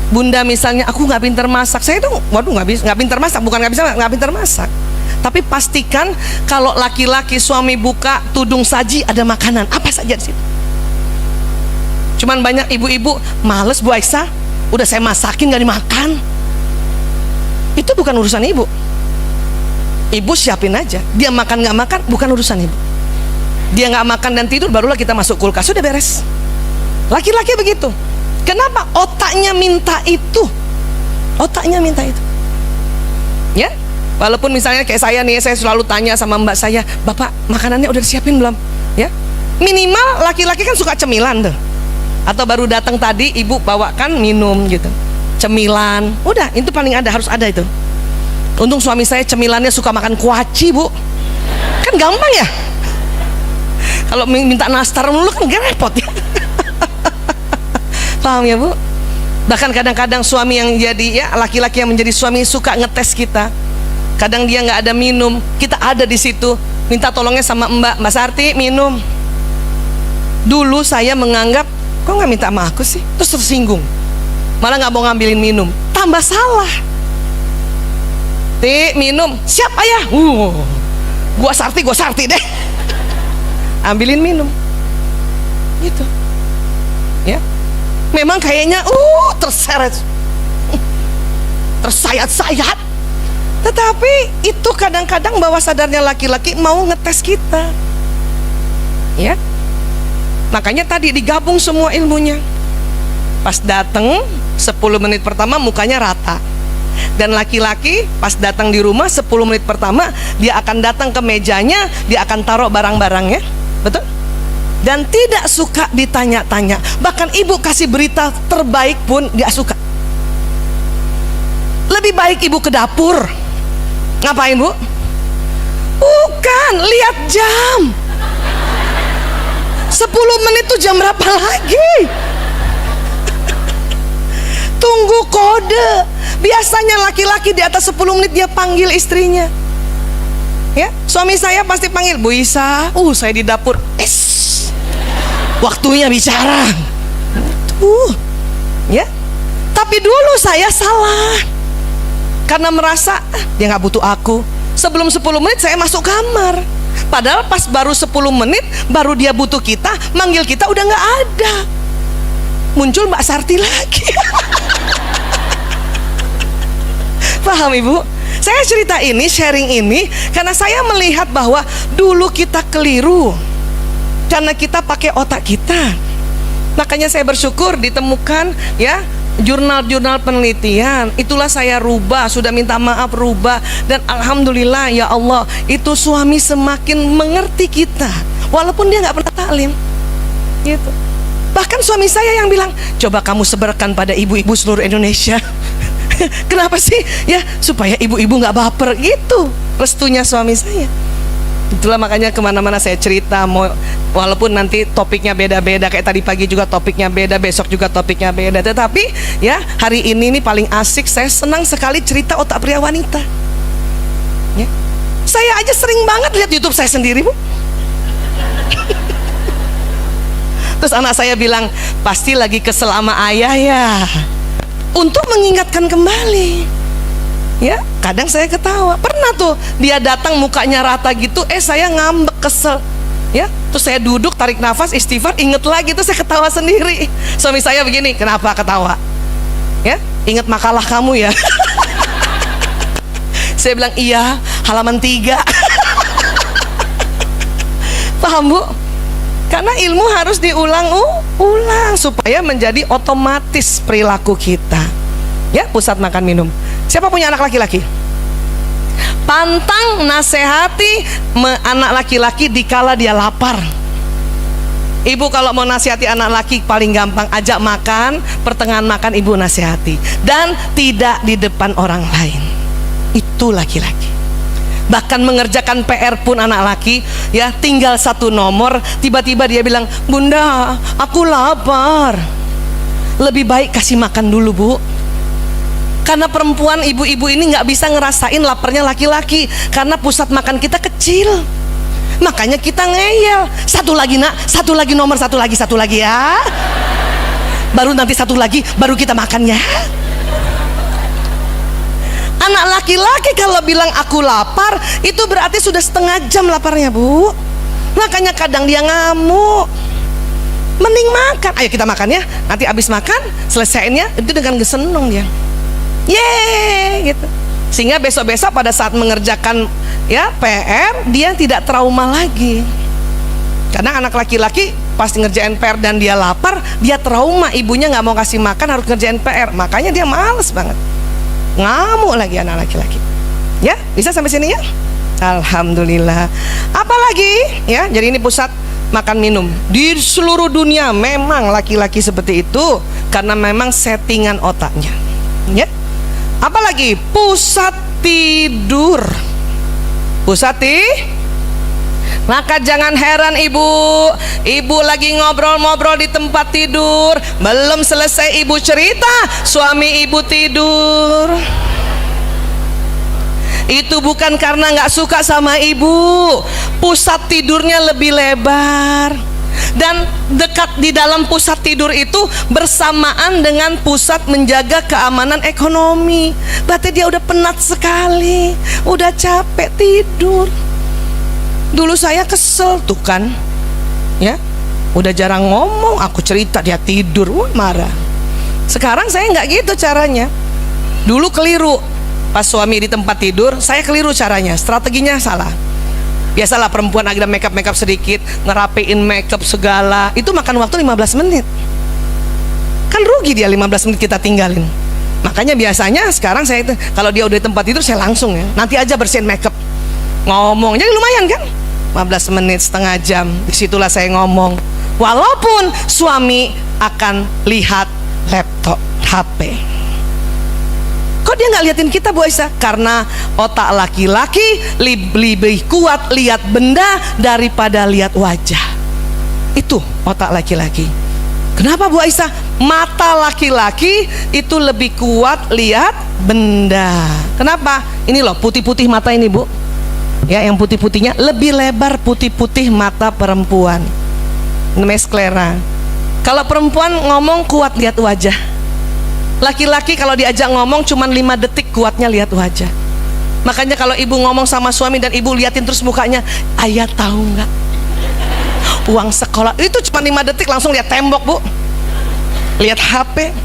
Bunda misalnya, aku nggak pintar masak. Saya itu, waduh, nggak pintar masak. Bukan nggak pintar masak. Tapi pastikan kalau laki-laki suami buka tudung saji ada makanan apa saja di situ. Cuman banyak ibu-ibu males Bu Aisyah, udah saya masakin nggak dimakan. Itu bukan urusan ibu. Ibu siapin aja. Dia makan nggak makan bukan urusan ibu. Dia nggak makan dan tidur, barulah kita masuk kulkas, sudah beres. Laki-laki begitu. Kenapa? Otaknya minta itu. Otaknya minta itu. Ya, walaupun misalnya kayak saya nih, saya selalu tanya sama mbak saya, bapak makanannya udah disiapin belum? Ya, minimal laki-laki kan suka cemilan tuh. Atau baru datang tadi ibu bawakan minum gitu, cemilan. Udah, itu paling harus ada itu. Untung suami saya cemilannya suka makan kuaci Bu. Kan gampang ya. Kalau minta nastar dulu kan gak repot ya. Paham ya Bu? Bahkan kadang-kadang suami yang jadi ya, laki-laki yang menjadi suami suka ngetes kita. Kadang dia nggak ada minum, kita ada di situ, minta tolongnya sama Mbak Sarti minum. Dulu saya menganggap, kok nggak minta sama aku sih? Terus tersinggung, malah nggak mau ngambilin minum. Tambah salah. Ti minum, siap ayah. Gua Sarti deh. Ambilin minum. Gitu. Ya. Memang kayaknya terseret, tersayat-sayat. Tetapi itu kadang-kadang bawah sadarnya laki-laki mau ngetes kita. Ya. Makanya tadi digabung semua ilmunya. Pas datang 10 menit pertama mukanya rata. Dan laki-laki pas datang di rumah 10 menit pertama dia akan datang ke mejanya, dia akan taruh barang-barangnya. Betul? Dan tidak suka ditanya-tanya. Bahkan ibu kasih berita terbaik pun dia suka. Lebih baik ibu ke dapur. Ngapain Bu? Bukan, lihat jam. 10 10 menit tuh jam berapa lagi? Tunggu kode. Biasanya laki-laki di atas 10 menit dia panggil istrinya. Ya, suami saya pasti panggil, Bu Isa, saya di dapur. Waktunya bicara. Ya. Tapi dulu saya salah. Karena merasa dia nggak butuh aku. Sebelum 10 menit saya masuk kamar. Padahal pas baru 10 menit baru dia butuh kita, manggil kita udah nggak ada. Muncul Mbak Sarti lagi. Paham Ibu? Saya cerita ini, sharing ini karena saya melihat bahwa dulu kita keliru karena kita pakai otak kita. Makanya saya bersyukur ditemukan ya jurnal-jurnal penelitian. Itulah saya rubah, sudah minta maaf rubah, dan alhamdulillah ya Allah, itu suami semakin mengerti kita walaupun dia nggak pernah taklim gitu. Bahkan suami saya yang bilang, coba kamu sebarkan pada ibu-ibu seluruh Indonesia. Kenapa sih? Ya supaya ibu-ibu nggak baper gitu. Restunya suami saya. Itulah makanya kemana-mana saya cerita, walaupun nanti topiknya beda-beda. Kayak tadi pagi juga topiknya beda, besok juga topiknya beda. Tetapi ya hari ini paling asik. Saya senang sekali cerita otak pria wanita ya. Saya aja sering banget lihat YouTube saya sendiri, Bu. Terus anak saya bilang, pasti lagi kesel sama ayah ya, untuk mengingatkan kembali. Ya, kadang saya ketawa. Pernah tuh dia datang mukanya rata gitu, saya ngambek kesel. Ya, terus saya duduk tarik nafas istighfar, inget lagi, terus saya ketawa sendiri. Suami saya begini, kenapa ketawa? Ya, inget makalah kamu ya. Saya bilang iya, halaman 3. Paham Bu? Karena ilmu harus diulang-ulang supaya menjadi otomatis perilaku kita. Ya, pusat makan minum. Siapa punya anak laki-laki? Pantang nasihati anak laki-laki dikala dia lapar. Ibu kalau mau nasihati anak laki paling gampang, ajak makan, pertengahan makan ibu nasihati, dan tidak di depan orang lain. Itu laki-laki. Bahkan mengerjakan PR pun anak laki ya, tinggal satu nomor, tiba-tiba dia bilang, Bunda aku lapar. Lebih baik kasih makan dulu Bu. Karena perempuan ibu-ibu ini nggak bisa ngerasain laparnya laki-laki, karena pusat makan kita kecil. Makanya kita ngeyel, satu lagi nak, satu lagi nomor, satu lagi ya. Baru nanti satu lagi, baru kita makan ya. Anak laki-laki kalau bilang aku lapar, itu berarti sudah setengah jam laparnya Bu. Makanya kadang dia ngamuk. Mending makan, ayo kita makan ya. Nanti abis makan, selesainya itu dengan gesenong dia. Yeay gitu. Sehingga besok-besok pada saat mengerjakan ya PR, dia tidak trauma lagi. Karena anak laki-laki pasti ngerjain PR dan dia lapar, dia trauma, ibunya nggak mau kasih makan, harus ngerjain PR. Makanya dia males banget. Ngamuk lagi anak laki-laki. Ya, bisa sampai sini ya? Alhamdulillah. Apalagi ya, jadi ini pusat makan minum di seluruh dunia. Memang laki-laki seperti itu karena memang settingan otaknya. Ya. Apalagi pusat tidur. Maka jangan heran ibu lagi ngobrol-ngobrol di tempat tidur, belum selesai ibu cerita, suami ibu tidur. Itu bukan karena nggak suka sama ibu, pusat tidurnya lebih lebar. Dan dekat di dalam pusat tidur itu bersamaan dengan pusat menjaga keamanan ekonomi. Berarti dia udah penat sekali, udah capek tidur. Dulu saya kesel tuh kan, ya, udah jarang ngomong, aku cerita dia tidur, marah. Sekarang saya nggak gitu caranya. Dulu keliru, pas suami di tempat tidur, saya keliru caranya, strateginya salah. Biasalah perempuan agak makeup sedikit, ngerapiin makeup segala, itu makan waktu 15 menit. Kan rugi dia 15 menit kita tinggalin. Makanya biasanya sekarang saya itu, kalau dia udah di tempat tidur saya langsung ya, nanti aja bersihin makeup. Ngomong, jadi lumayan kan? 15 menit, setengah jam, disitulah saya ngomong. Walaupun suami akan lihat laptop, HP. Kok dia nggak liatin kita Bu Aisyah? Karena otak laki-laki lebih kuat lihat benda daripada lihat wajah. Itu otak laki-laki. Kenapa Bu Aisyah? Mata laki-laki itu lebih kuat lihat benda. Kenapa? Ini loh putih-putih mata ini Bu. Ya, yang putih-putihnya lebih lebar putih-putih mata perempuan. Namanya sklera. Kalau perempuan ngomong kuat lihat wajah. Laki-laki kalau diajak ngomong cuman 5 detik kuatnya lihat wajah. Makanya kalau ibu ngomong sama suami dan ibu liatin terus mukanya, ayah tahu nggak? Uang sekolah itu cuma 5 detik langsung lihat tembok Bu. Lihat HP.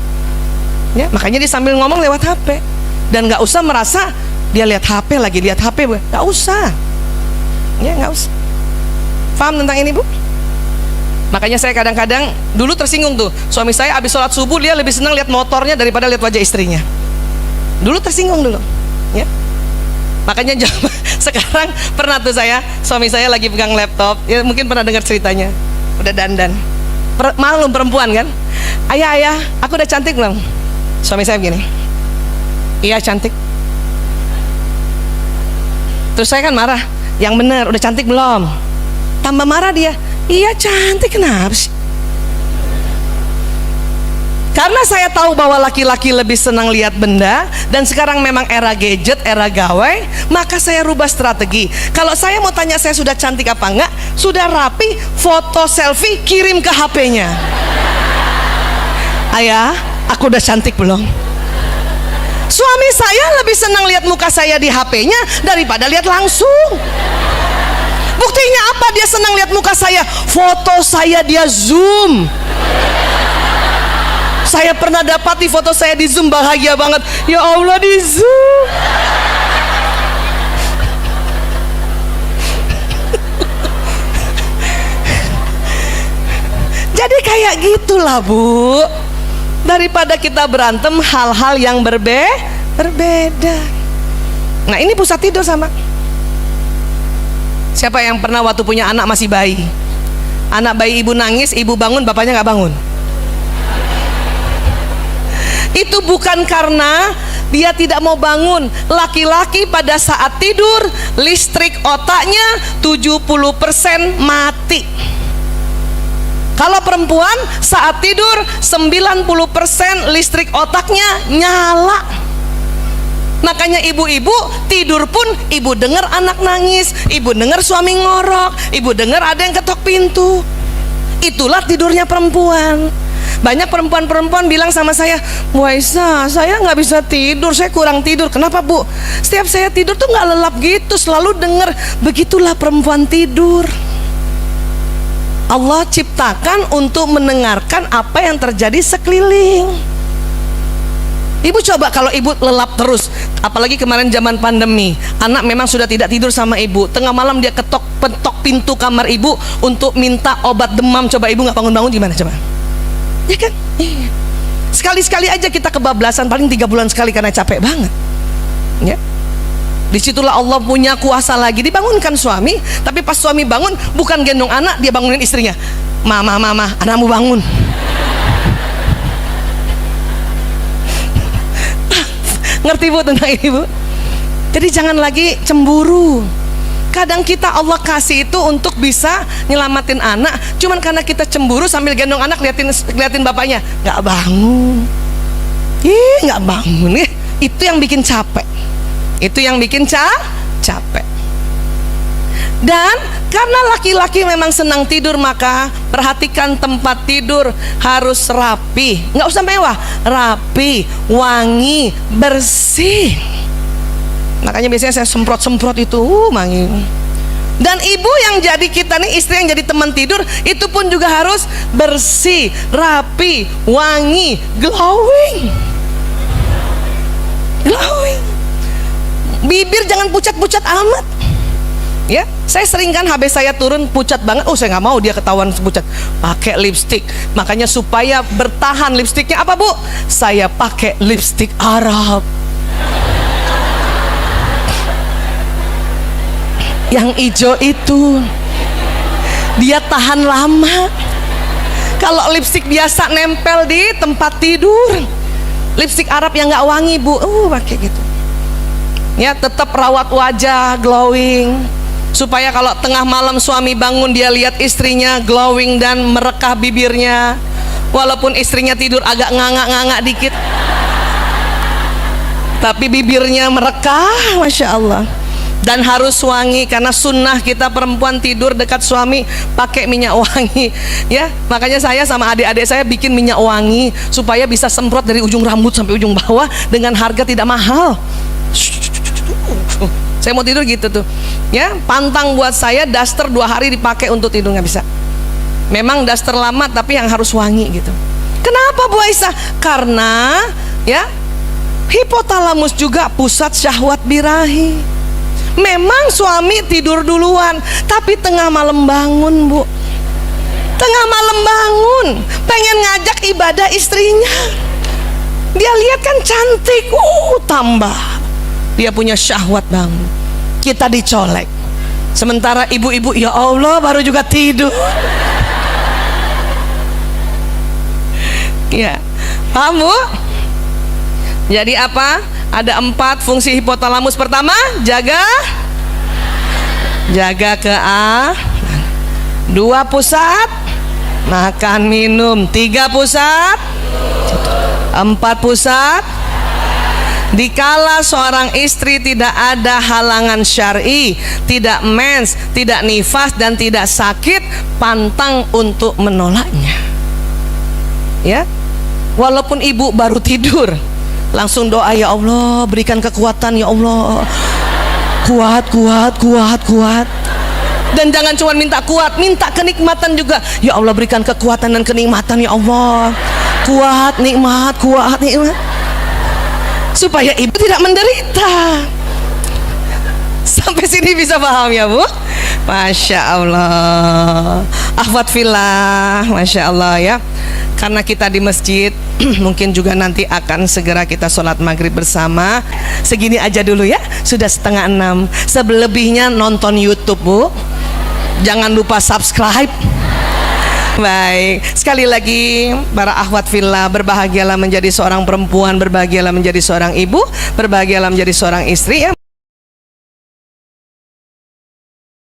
Ya, makanya dia sambil ngomong lewat HP. Dan nggak usah merasa dia lihat HP lagi lihat HP Bu. Nggak usah. Ya, nggak usah. Paham tentang ini Bu? Makanya saya kadang-kadang dulu tersinggung tuh, suami saya habis sholat subuh dia lebih senang lihat motornya daripada lihat wajah istrinya. Dulu tersinggung dulu, ya. Makanya sekarang pernah tuh suami saya lagi pegang laptop, ya mungkin pernah dengar ceritanya, udah dandan, maklum perempuan kan, ayah, aku udah cantik belum? Suami saya begini, iya cantik. Terus saya kan marah, yang bener udah cantik belum? Tambah marah dia, iya cantik, kenapa sih? Karena saya tahu bahwa laki-laki lebih senang lihat benda, dan sekarang memang era gadget, era gawai, maka saya rubah strategi. Kalau saya mau tanya saya sudah cantik apa enggak, sudah rapi, foto selfie kirim ke HP-nya. Ayah, aku udah cantik belum? Suami saya lebih senang lihat muka saya di HP-nya daripada lihat langsung. Buktinya apa dia senang lihat muka saya? Foto saya dia zoom. Saya pernah dapati foto saya di zoom, bahagia banget. Ya Allah, di zoom. Jadi kayak gitulah Bu. Daripada kita berantem hal-hal yang berbeda. Nah, ini pusat tidur sama. Siapa yang pernah waktu punya anak masih bayi? Anak bayi ibu nangis, ibu bangun, bapaknya nggak bangun. Itu bukan karena dia tidak mau bangun. Laki-laki pada saat tidur, listrik otaknya 70% mati. Kalau perempuan saat tidur 90% listrik otaknya nyala. Makanya ibu-ibu tidur pun ibu dengar anak nangis, ibu dengar suami ngorok, ibu dengar ada yang ketok pintu. Itulah tidurnya perempuan. Banyak perempuan-perempuan bilang sama saya, Bu Aisyah, saya nggak bisa tidur, saya kurang tidur. Kenapa Bu? Setiap saya tidur tuh nggak lelap gitu, selalu dengar. Begitulah perempuan tidur. Allah ciptakan untuk mendengarkan apa yang terjadi sekeliling. Ibu coba kalau ibu lelap terus, apalagi kemarin zaman pandemi, anak memang sudah tidak tidur sama ibu, tengah malam dia ketok pintu kamar ibu untuk minta obat demam, coba ibu nggak bangun-bangun gimana coba? Ya kan? Iya. Sekali-sekali aja kita kebablasan, paling 3 bulan sekali karena capek banget. Ya. Disitulah Allah punya kuasa lagi, dibangunkan suami, tapi pas suami bangun bukan gendong anak, dia bangunin istrinya. Mama, anakmu bangun. Ngerti Bu tentang ini Bu? Jadi jangan lagi cemburu. Kadang kita Allah kasih itu untuk bisa nyelamatin anak, cuman karena kita cemburu sambil gendong anak liatin bapaknya nggak bangun. Nggak bangun nih. Itu yang bikin capek. Itu yang bikin capek. Dan karena laki-laki memang senang tidur, maka perhatikan tempat tidur harus rapi. Nggak usah mewah, rapi, wangi, bersih. Makanya biasanya saya semprot itu wangi. Dan ibu yang jadi kita nih, istri yang jadi teman tidur, itu pun juga harus bersih, rapi, wangi, glowing. Bibir jangan pucat-pucat amat. Ya, saya sering kan HB saya turun pucat banget. Oh, saya nggak mau dia ketahuan pucat. Pakai lipstik. Makanya supaya bertahan lipstiknya apa Bu? Saya pakai lipstik Arab. Yang hijau itu dia tahan lama. Kalau lipstik biasa nempel di tempat tidur. Lipstik Arab yang nggak wangi Bu, pakai gitu. Ya, tetap rawat wajah, glowing. supaya kalau tengah malam suami bangun dia lihat istrinya glowing dan merekah bibirnya, walaupun istrinya tidur agak nganga-nganga dikit tapi bibirnya merekah, Masya Allah. Dan harus wangi, karena sunnah kita perempuan tidur dekat suami pakai minyak wangi ya. Makanya saya sama adik-adik saya bikin minyak wangi supaya bisa semprot dari ujung rambut sampai ujung bawah dengan harga tidak mahal. Saya mau tidur gitu tuh ya. Pantang buat saya daster 2 hari dipakai untuk tidur, nggak bisa. Memang daster lama tapi yang harus wangi gitu. Kenapa Bu Aisyah? Karena ya hipotalamus juga pusat syahwat birahi. Memang suami tidur duluan, tapi tengah malam bangun, Bu. Tengah malam bangun, pengen ngajak ibadah istrinya. Dia lihat kan cantik, tambah. Dia punya syahwat bangun. Kita dicolek. Sementara ibu-ibu, ya Allah, baru juga tidur. Ya, paham, Bu? Jadi apa? Ada 4 fungsi hipotalamus. Pertama, jaga keamanan. 2, pusat makan minum. 3, pusat 4, pusat. Dikala seorang istri tidak ada halangan syar'i, tidak mens, tidak nifas dan tidak sakit, pantang untuk menolaknya. Ya, walaupun ibu baru tidur, langsung doa, ya Allah berikan kekuatan, ya Allah, kuat. Dan jangan cuma minta kuat, minta kenikmatan juga. Ya Allah berikan kekuatan dan kenikmatan, ya Allah, kuat, nikmat, supaya ibu tidak menderita. Sampai sini bisa paham ya Bu? Masya Allah. Akhwat fillah, Masya Allah ya. Karena kita di masjid, mungkin juga nanti akan segera kita sholat maghrib bersama. Segini aja dulu ya, sudah 5:30. Selebihnya nonton YouTube Bu. Jangan lupa subscribe. Baik, sekali lagi para akhwat fillah, berbahagialah menjadi seorang perempuan, berbahagialah menjadi seorang ibu, berbahagialah menjadi seorang istri ya.